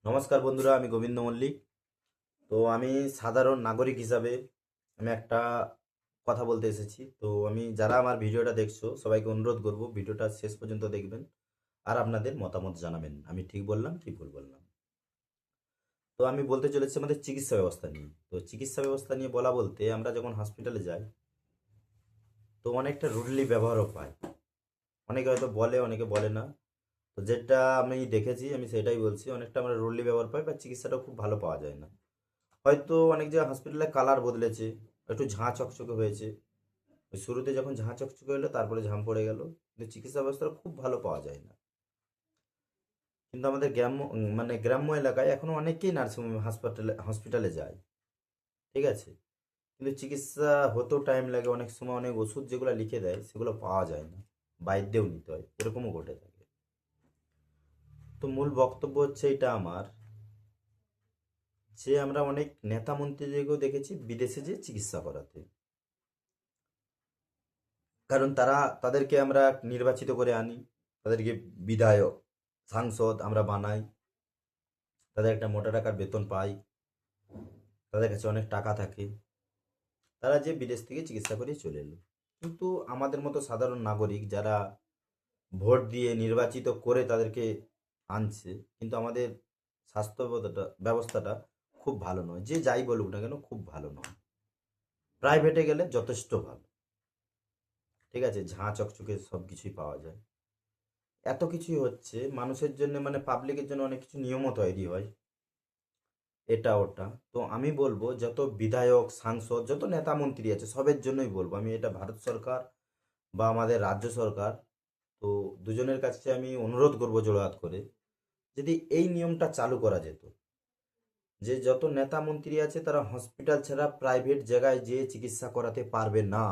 নমস্কার বন্ধুরা, আমি গোবিন্দ মল্লিক। তো আমি সাধারণ নাগরিক হিসাবে আমি একটা কথা বলতে এসেছি। তো আমি যারা আমার ভিডিওটা দেখছো সবাইকে অনুরোধ করব ভিডিওটা শেষ পর্যন্ত দেখবেন আর আপনাদের মতামত জানাবেন আমি ঠিক বললাম কি ভুল বললাম। তো আমি বলতে চলেছি আমাদের চিকিৎসা ব্যবস্থা নিয়ে। তো চিকিৎসা ব্যবস্থা নিয়ে বলা বলতে আমরা যখন হসপিটালে যাই তো অনেকটা রুডলি ব্যবহারও পাই। অনেকে হয়তো বলে, অনেকে বলে না। তো যেটা আমি দেখেছি আমি সেটাই বলছি, অনেকটা আমরা রুডলি ব্যবহার পাই বা চিকিৎসাটা খুব ভালো পাওয়া যায় না। হয়তো অনেক জায়গায় হসপিটালের কালার বদলেছে, একটু ঝাঁ চকচকে হয়েছে। ওই শুরুতে যখন ঝাঁ চকচকে হলো তারপরে ঝাম পড়ে গেল, কিন্তু চিকিৎসা ব্যবস্থাটা খুব ভালো পাওয়া যায় না। কিন্তু আমাদের গ্রাম্য এলাকায় এখনো অনেকেই নার্সিংহোম হাসপাতালে হসপিটালে যায়, ঠিক আছে। কিন্তু চিকিৎসা হতেও টাইম লাগে, অনেক সময় অনেক ওষুধ যেগুলো লিখে দেয় সেগুলো পাওয়া যায় না, বাইরেও নিতে হয়, এরকমও ঘটে থাকে। তো মূল বক্তব্য হচ্ছে এটা আমার, যে আমরা অনেক নেতা মন্ত্রীদেরকেও দেখেছি বিদেশে যে চিকিৎসা করাতে। কারণ তাদেরকে আমরা নির্বাচিত করে আনি, তাদেরকে বিধায়ক সাংসদ আমরা বানাই, তাদের একটা মোটা টাকার বেতন পাই, তাদের কাছে অনেক টাকা থাকে, তারা যে বিদেশ থেকে চিকিৎসা করে চলে এলো। কিন্তু আমাদের মতো সাধারণ নাগরিক যারা ভোট দিয়ে নির্বাচিত করে তাদেরকে আনছে, কিন্তু আমাদের স্বাস্থ্য ব্যবস্থাটা খুব ভালো নয়। যে যাই বলুক না কেন, খুব ভালো নয়। প্রাইভেটে গেলে যথেষ্ট ভালো, ঠিক আছে, ঝাঁ চকচকে সব কিছুই পাওয়া যায়। এত কিছুই হচ্ছে মানুষের জন্য, মানে পাবলিকের জন্য অনেক কিছু নিয়মও তৈরি হয়, এটা ওটা। তো আমি বলবো যত বিধায়ক সাংসদ যত নেতা মন্ত্রী আছে সবের জন্যই বলবো আমি, এটা ভারত সরকার বা আমাদের রাজ্য সরকার, তো দুজনের কাছে আমি অনুরোধ করবো জোড়হাত করে, যদি এই নিয়মটা চালু করা যেত যে যত নেতা মন্ত্রী আছে তারা হসপিটাল ছাড়া প্রাইভেট জায়গায় যেয়ে চিকিৎসা করাতে পারবে না,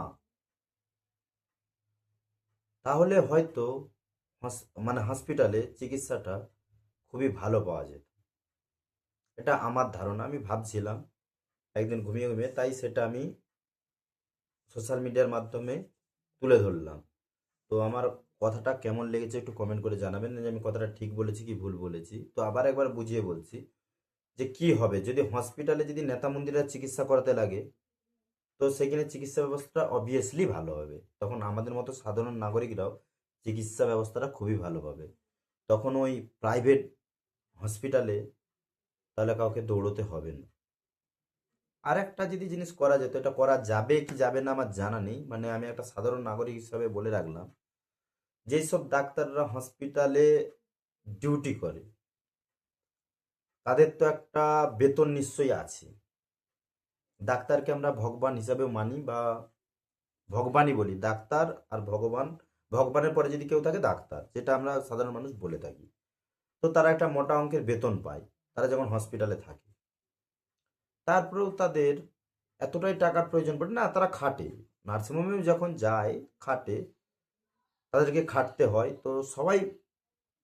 তাহলে হয়তো মানে হসপিটালে চিকিৎসাটা খুবই ভালো পাওয়া যেত। এটা আমার ধারণা, আমি ভাবছিলাম একদিন ঘুমিয়ে ঘুমিয়ে, তাই সেটা আমি সোশ্যাল মিডিয়ার মাধ্যমে তুলে ধরলাম। তো আমার কথাটা কেমন লেগেছে একটু কমেন্ট করে জানাবেন, যে আমি কথাটা ঠিক বলেছি কি ভুল বলেছি। তো আবার একবার বুঝিয়ে বলছি, যে কি হবে যদি হসপিটালে যদি নেতা মন্ত্রীরা চিকিৎসা করাতে লাগে, তো সেখানে চিকিৎসা ব্যবস্থা অবভিয়াসলি ভালো হবে, তখন আমাদের মতো সাধারণ নাগরিকরাও চিকিৎসা ব্যবস্থাটা খুবই ভালো পাবে। তখন ওই প্রাইভেট হসপিটালে তাহলে কাউকে দৌড়তে হবে না। আর একটা যদি জিনিস করা যেত, এটা করা যাবে কি যাবে না আমার জানা নেই, মানে আমি একটা সাধারণ নাগরিক হিসাবে বলে রাখলাম, যেই সব ডাক্তাররা হসপিটালে ডিউটি করে তাদের তো একটা বেতন নিশ্চয়ই আছে। ডাক্তারকে আমরা ভগবান হিসাবে মানি বা ভগবানই বলি, ডাক্তার আর ভগবান, ভগবানের পরে যদি কেউ থাকে ডাক্তার, যেটা আমরা সাধারণ মানুষ বলে থাকি। তো তারা একটা মোটা অঙ্কের বেতন পায় তারা যখন হসপিটালে থাকে। তারপরেও তাদের এতটাই টাকার প্রয়োজন পড়ে না, তারা খাটে, নার্সিংহোমে যখন যায় খাটে, তাদেরকে খাটতে হয়। তো সবাই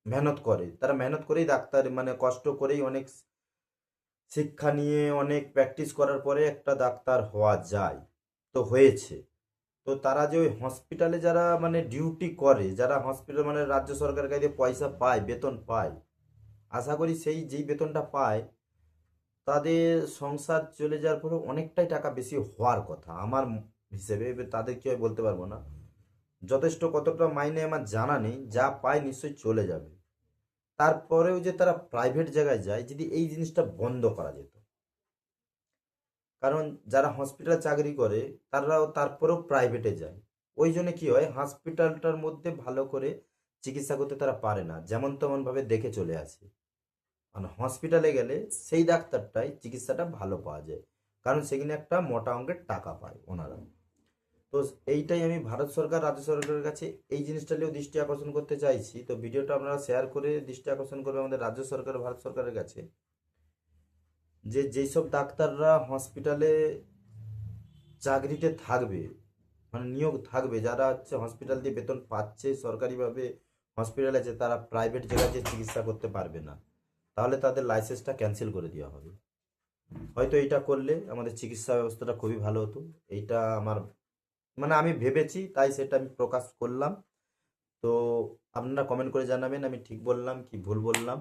মেহনত করে, তারা মেহনত করেই ডাক্তার, মানে কষ্ট করেই অনেক শিক্ষা নিয়ে অনেক প্র্যাকটিস করার পরে একটা ডাক্তার হওয়া যায়, তো হয়েছে। তো তারা যে ওই হসপিটালে যারা মানে ডিউটি করে, যারা হসপিটাল মানে রাজ্য সরকারের কাছে পয়সা পায়, বেতন পায়, আশা করি সেই যেই বেতনটা পায় তাদের সংসার চলে যাওয়ার পরে অনেকটাই টাকা বেশি হওয়ার কথা আমার হিসেবে। এবার তাদের কি হয় বলতে পারবো না, যথেষ্ট কতটা মাইনে আমার জানা নেই, যা পায় নিশ্চয়ই চলে যাবে। তারপরেও যে তারা প্রাইভেট জায়গায় যায়, যদি এই জিনিসটা বন্ধ করা যেত। কারণ যারা হসপিটালে চাকরি করে তারাও তারপরেও প্রাইভেটে যায়, ওই জন্য কি হয় হসপিটালটার মধ্যে ভালো করে চিকিৎসা করতে তারা পারে না, যেমন তেমন ভাবে দেখে চলে আসে। মানে হসপিটালে গেলে সেই ডাক্তারটাই চিকিৎসাটা ভালো পাওয়া যায়, কারণ সেখানে একটা মোটা অঙ্কের টাকা পায় ওনারা। তো এইটাই আমি ভারত সরকার রাজ্য সরকারের কাছে এই জিনিসটা নিয়েও দৃষ্টি আকর্ষণ করতে চাইছি। তো ভিডিওটা আপনারা শেয়ার করে দৃষ্টি আকর্ষণ করবে আমাদের রাজ্য সরকার ভারত সরকারের কাছে, যে যেই সব ডাক্তাররা হসপিটালে চাকরিতে থাকবে, মানে নিয়োগ থাকবে, যারা হচ্ছে হসপিটাল দিয়ে বেতন পাচ্ছে সরকারিভাবে হসপিটালে আছে, তারা প্রাইভেট জায়গায় যে চিকিৎসা করতে পারবে না, তাহলে তাদের লাইসেন্সটা ক্যান্সেল করে দেওয়া হবে। হয়তো এইটা করলে আমাদের চিকিৎসা ব্যবস্থাটা খুবই ভালো হতো। এইটা আমার, মানে আমি ভেবেছি তাই সেটা আমি প্রকাশ করলাম। তো আপনারা কমেন্ট করে জানাবেন আমি ঠিক বললাম কি ভুল বললাম।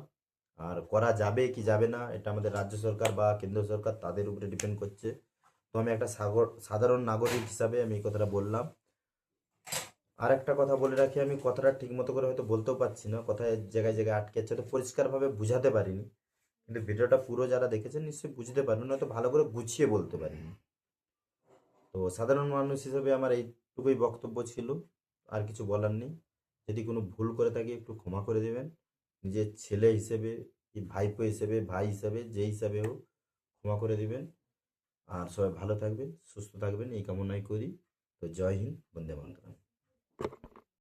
আর করা যাবে কি যাবে না এটা আমাদের রাজ্য সরকার বা কেন্দ্র সরকার তাদের উপরে ডিপেন্ড করছে। তো আমি একটা সাধারণ নাগরিক হিসাবে আমি এই কথাটা বললাম। আর একটা কথা বলে রাখি, আমি কথাটা ঠিক মতো করে হয়তো বলতেও পারছি না, কথায় জায়গায় জায়গায় আটকে যাচ্ছে, তো পরিষ্কারভাবে বুঝাতে পারিনি। কিন্তু ভিডিওটা পুরো যারা দেখেছেন নিশ্চয়ই বুঝতে পারবেন, হয়তো ভালো করে গুছিয়ে বলতে পারিনি। তো সাধারণ মানুষ হিসেবে আমার এইটুকুই বক্তব্য ছিল, আর কিছু বলার নেই। যদি কোনো ভুল করে থাকি একটু ক্ষমা করে দেবেন। নিজের ছেলে হিসেবে কি ভাইপো হিসেবে ভাই হিসেবে যে হিসাবে হোক ক্ষমা করে দিবেন। আর সবাই ভালো থাকবেন সুস্থ থাকবেন এই কামনাই করি। তো জয় হিন্দ, বন্দে মাতরম।